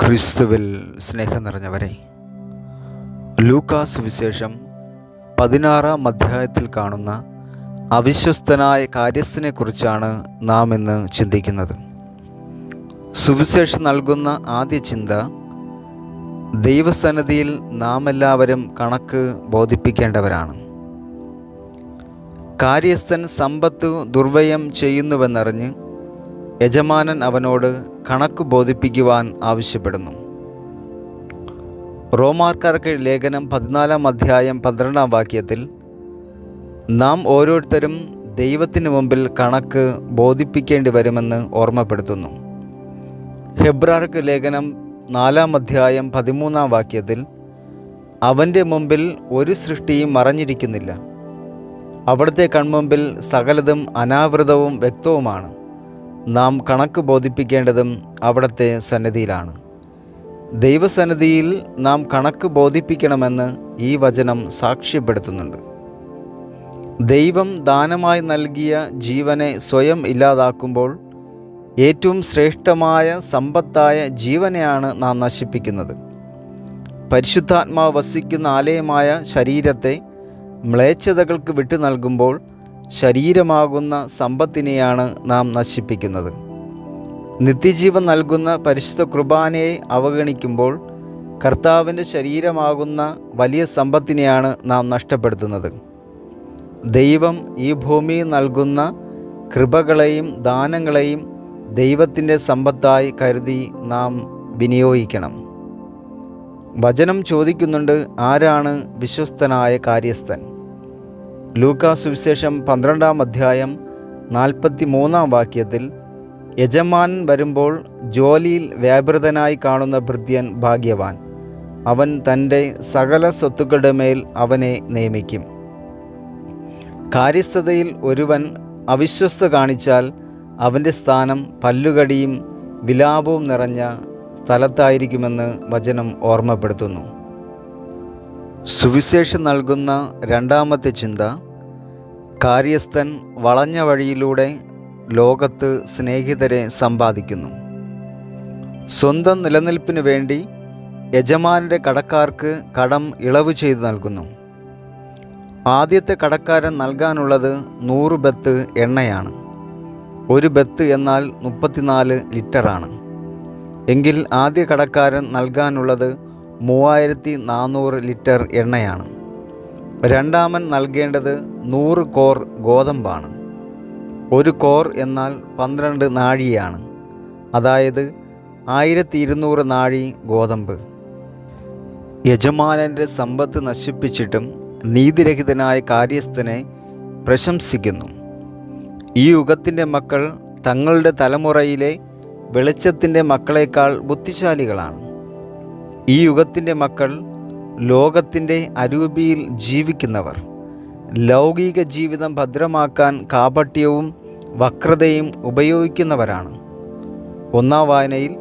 ക്രിസ്തുവിൽ സ്നേഹം നിറഞ്ഞവരെ, ലൂക്കാസ് വിശേഷം 16-ാം അധ്യായത്തിൽ കാണുന്ന അവിശ്വസ്തനായ കാര്യസ്ഥനെക്കുറിച്ചാണ് നാം ഇന്ന് ചിന്തിക്കുന്നത്. സുവിശേഷം നൽകുന്ന ആദ്യ ചിന്ത, ദൈവസന്നിധിയിൽ നാം എല്ലാവരും കണക്ക് ബോധിപ്പിക്കേണ്ടവരാണ്. കാര്യസ്ഥൻ സമ്പത്ത് ദുർവ്യയം ചെയ്യുന്നുവെന്നറിഞ്ഞ് യജമാനൻ അവനോട് കണക്ക് ബോധിപ്പിക്കുവാൻ ആവശ്യപ്പെടുന്നു. റോമാക്കാർക്ക് ലേഖനം 14-ാം അധ്യായം 12-ാം വാക്യത്തിൽ നാം ഓരോരുത്തരും ദൈവത്തിന് മുമ്പിൽ കണക്ക് ബോധിപ്പിക്കേണ്ടി വരുമെന്ന് ഓർമ്മപ്പെടുത്തുന്നു. ഹെബ്രായർക്ക് ലേഖനം 4-ാം അധ്യായം 13-ാം വാക്യത്തിൽ അവൻ്റെ മുമ്പിൽ ഒരു സൃഷ്ടിയും മറഞ്ഞിരിക്കുന്നില്ല, അവിടുത്തെ കൺമുമ്പിൽ സകലതും അനാവൃതവും വ്യക്തവുമാണ്, നാം കണക്ക് ബോധിപ്പിക്കേണ്ടതും അവിടുത്തെ സന്നിധിയിലാണ്. ദൈവസന്നിധിയിൽ നാം കണക്ക് ബോധിപ്പിക്കണമെന്ന് ഈ വചനം സാക്ഷ്യപ്പെടുത്തുന്നുണ്ട്. ദൈവം ദാനമായി നൽകിയ ജീവനെ സ്വയം ഇല്ലാതാക്കുമ്പോൾ ഏറ്റവും ശ്രേഷ്ഠമായ സമ്പത്തായ ജീവനെയാണ് നാം നശിപ്പിക്കുന്നത്. പരിശുദ്ധാത്മാവ് വസിക്കുന്ന ആലയമായ ശരീരത്തെ മ്ലേച്ഛതകൾക്ക് വിട്ടു നൽകുമ്പോൾ ശരീരമാകുന്ന സമ്പത്തിനെയാണ് നാം നശിപ്പിക്കുന്നത്. നിത്യജീവൻ നൽകുന്ന പരിശുദ്ധ കുർബാനയെ അവഗണിക്കുമ്പോൾ കർത്താവിൻ്റെ ശരീരമാകുന്ന വലിയ സമ്പത്തിനെയാണ് നാം നഷ്ടപ്പെടുത്തുന്നത്. ദൈവം ഈ ഭൂമിയിൽ നൽകുന്ന കൃപകളെയും ദാനങ്ങളെയും ദൈവത്തിൻ്റെ സമ്പത്തായി കരുതി നാം വിനിയോഗിക്കണം. വചനം ചോദിക്കുന്നുണ്ട്, ആരാണ് വിശ്വസ്തനായ കാര്യസ്ഥൻ? ലൂക്കാസ് സുവിശേഷം 12-ാം അധ്യായം 43-ാം വാക്യത്തിൽ യജമാനൻ വരുമ്പോൾ ജോലിയിൽ വ്യാപൃതനായി കാണുന്ന ഭൃത്യൻ ഭാഗ്യവാൻ, അവൻ തൻ്റെ സകല സ്വത്തുക്കളുടെ മേൽ അവനെ നിയമിക്കും. കാര്യസ്ഥതയിൽ ഒരുവൻ അവിശ്വസ്ത കാണിച്ചാൽ അവൻ്റെ സ്ഥാനം പല്ലുകടിയും വിലാപവും നിറഞ്ഞ സ്ഥലത്തായിരിക്കുമെന്ന് വചനം ഓർമ്മപ്പെടുത്തുന്നു. സുവിശേഷം നൽകുന്ന രണ്ടാമത്തെ ചിന്ത, കാര്യസ്ഥൻ വളഞ്ഞ വഴിയിലൂടെ ലോകത്ത് സ്നേഹിതരെ സമ്പാദിക്കുന്നു. സ്വന്തം നിലനിൽപ്പിന് വേണ്ടി യജമാനൻ്റെ കടക്കാർക്ക് കടം ഇളവ് ചെയ്തു നൽകുന്നു. ആദ്യത്തെ കടക്കാരൻ നൽകാനുള്ളത് 100 ബത്ത് എണ്ണയാണ്. ഒരു ബത്ത് എന്നാൽ 34 ലിറ്ററാണ്. എങ്കിൽ ആദ്യ കടക്കാരൻ നൽകാനുള്ളത് 3400 ലിറ്റർ എണ്ണയാണ്. രണ്ടാമൻ നൽകേണ്ടത് 100 കോർ ഗോതമ്പാണ്. ഒരു കോർ എന്നാൽ 12 നാഴിയാണ്, അതായത് 1200 നാഴി ഗോതമ്പ്. യജമാനൻ്റെ സമ്പത്ത് നശിപ്പിച്ചിട്ടും നീതിരഹിതനായ കാര്യസ്ഥനെ പ്രശംസിക്കുന്നു. ഈ യുഗത്തിൻ്റെ മക്കൾ തങ്ങളുടെ തലമുറയിലെ വെളിച്ചത്തിൻ്റെ മക്കളേക്കാൾ ബുദ്ധിശാലികളാണ്. ഈ യുഗത്തിൻ്റെ മക്കൾ ലോകത്തിൻ്റെ അരൂപിയിൽ ജീവിക്കുന്നവർ. ലൗകിക ജീവിതം ഭദ്രമാക്കാൻ കാപട്യവും വക്രതയും ഉപയോഗിക്കുന്നവരാണ്. 1-ാം വായനയിൽ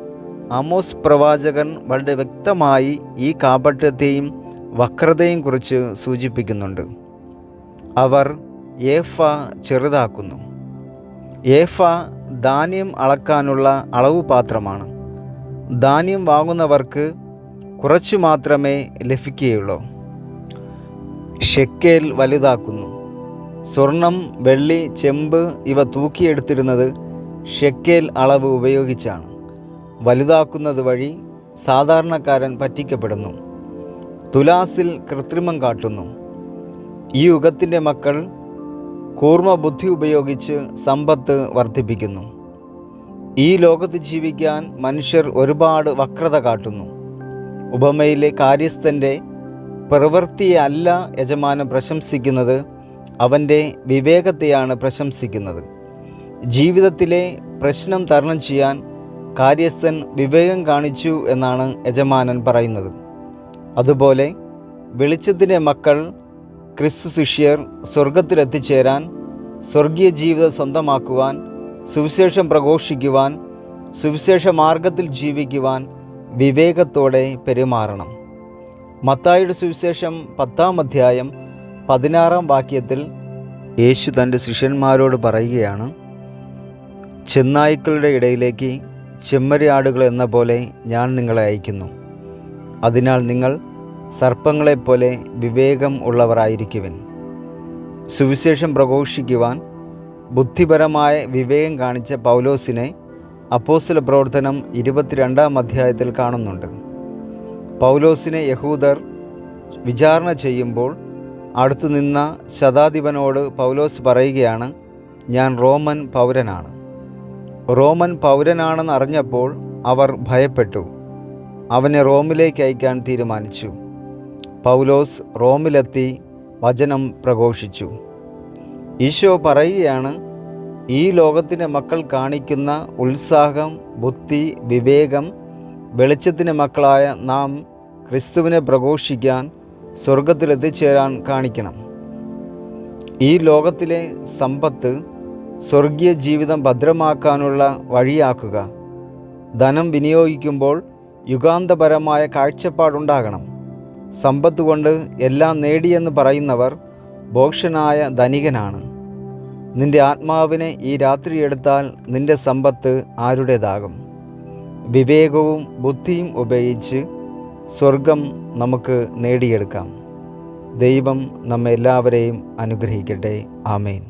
ആമോസ് പ്രവാചകൻ വളരെ വ്യക്തമായി ഈ കാപട്യത്തെയും വക്രതയും കുറിച്ച് സൂചിപ്പിക്കുന്നുണ്ട്. അവർ ഏഫ ചെറുതാക്കുന്നു. ഏഫ ധാന്യം അളക്കാനുള്ള അളവ് പാത്രമാണ്. ധാന്യം വാങ്ങുന്നവർക്ക് കുറച്ചു മാത്രമേ ലഭിക്കുകയുള്ളൂ. ഷെക്കേൽ വലുതാക്കുന്നു. സ്വർണം, വെള്ളി, ചെമ്പ് ഇവ തൂക്കിയെടുത്തിരുന്നത് ഷെക്കേൽ അളവ് ഉപയോഗിച്ചാണ്. വലുതാക്കുന്നത് വഴി സാധാരണക്കാരൻ പറ്റിക്കപ്പെടുന്നു. തുലാസിൽ കൃത്രിമം കാട്ടുന്നു. ഈ യുഗത്തിൻ്റെ മക്കൾ കൂർമ്മ ബുദ്ധി ഉപയോഗിച്ച് സമ്പത്ത് വർദ്ധിപ്പിക്കുന്നു. ഈ ലോകത്ത് ജീവിക്കാൻ മനുഷ്യർ ഒരുപാട് വക്രത കാട്ടുന്നു. ഉപമയിലെ കാര്യസ്ഥൻ്റെ പ്രവൃത്തിയെ അല്ല യജമാനൻ പ്രശംസിക്കുന്നത്, അവൻ്റെ വിവേകത്തെയാണ് പ്രശംസിക്കുന്നത്. ജീവിതത്തിലെ പ്രശ്നം തരണം ചെയ്യാൻ കാര്യസ്ഥൻ വിവേകം കാണിച്ചു എന്നാണ് യജമാനൻ പറയുന്നത്. അതുപോലെ വെളിച്ചത്തിൻ്റെ മക്കൾ, ക്രിസ്തു ശിഷ്യർ സ്വർഗത്തിലെത്തിച്ചേരാൻ, സ്വർഗീയ ജീവിതം സ്വന്തമാക്കുവാൻ, സുവിശേഷം പ്രഘോഷിക്കുവാൻ, സുവിശേഷ മാർഗത്തിൽ ജീവിക്കുവാൻ വിവേകത്തോടെ പെരുമാറണം. മത്തായിയുടെ സുവിശേഷം 10-ാം അധ്യായം 16-ാം വാക്യത്തിൽ യേശു തൻ്റെ ശിഷ്യന്മാരോട് പറയുകയാണ്, ചെന്നായ്ക്കളുടെ ഇടയിലേക്ക് ചെമ്മരിയാടുകൾ എന്ന പോലെ ഞാൻ നിങ്ങളെ അയക്കുന്നു. അതിനാൽ നിങ്ങൾ സർപ്പങ്ങളെപ്പോലെ വിവേകം ഉള്ളവരായിരിക്കുവിൻ. സുവിശേഷം പ്രഘോഷിക്കുവാൻ ബുദ്ധിപരമായ വിവേകം കാണിച്ച പൗലോസിനെ അപ്പോസ്തല പ്രവർത്തനം 22-ാം അധ്യായത്തിൽ കാണുന്നുണ്ട്. പൗലോസിനെ യഹൂദർ വിചാരണ ചെയ്യുമ്പോൾ അടുത്തു നിന്ന ശതാധിപനോട് പൗലോസ് പറയുകയാണ്, ഞാൻ റോമൻ പൗരനാണ്. റോമൻ പൗരനാണെന്ന് അറിഞ്ഞപ്പോൾ അവർ ഭയപ്പെട്ടു. അവനെ റോമിലേക്ക് അയക്കാൻ തീരുമാനിച്ചു. പൗലോസ് റോമിലെത്തി വചനം പ്രഘോഷിച്ചു. ഈശോ പറയുകയാണ്, ഈ ലോകത്തിൻ്റെ മക്കൾ കാണിക്കുന്ന ഉത്സാഹം, ബുദ്ധി, വിവേകം വെളിച്ചത്തിൻ്റെ മക്കളായ നാം ക്രിസ്തുവിനെ പ്രഘോഷിക്കാൻ സ്വർഗത്തിലെത്തിച്ചേരാൻ കാണിക്കണം. ഈ ലോകത്തിലെ സമ്പത്ത് സ്വർഗീയ ജീവിതം ഭദ്രമാക്കാനുള്ള വഴിയാക്കുക. ധനം വിനിയോഗിക്കുമ്പോൾ യുഗാന്തപരമായ കാഴ്ചപ്പാടുണ്ടാകണം. സമ്പത്ത് കൊണ്ട് എല്ലാം നേടിയെന്ന് പറയുന്നവർ ഭോഷനായ ധനികനാണ്. നിന്റെ ആത്മാവിനെ ഈ രാത്രി എടുത്താൽ നിന്റെ സമ്പത്ത് ആരുടേതാകും? വിവേകവും ബുദ്ധിയും ഉപയോഗിച്ച് സ്വർഗം നമുക്ക് നേടിയെടുക്കാം. ദൈവം നമ്മെ എല്ലാവരെയും അനുഗ്രഹിക്കട്ടെ. ആമേൻ.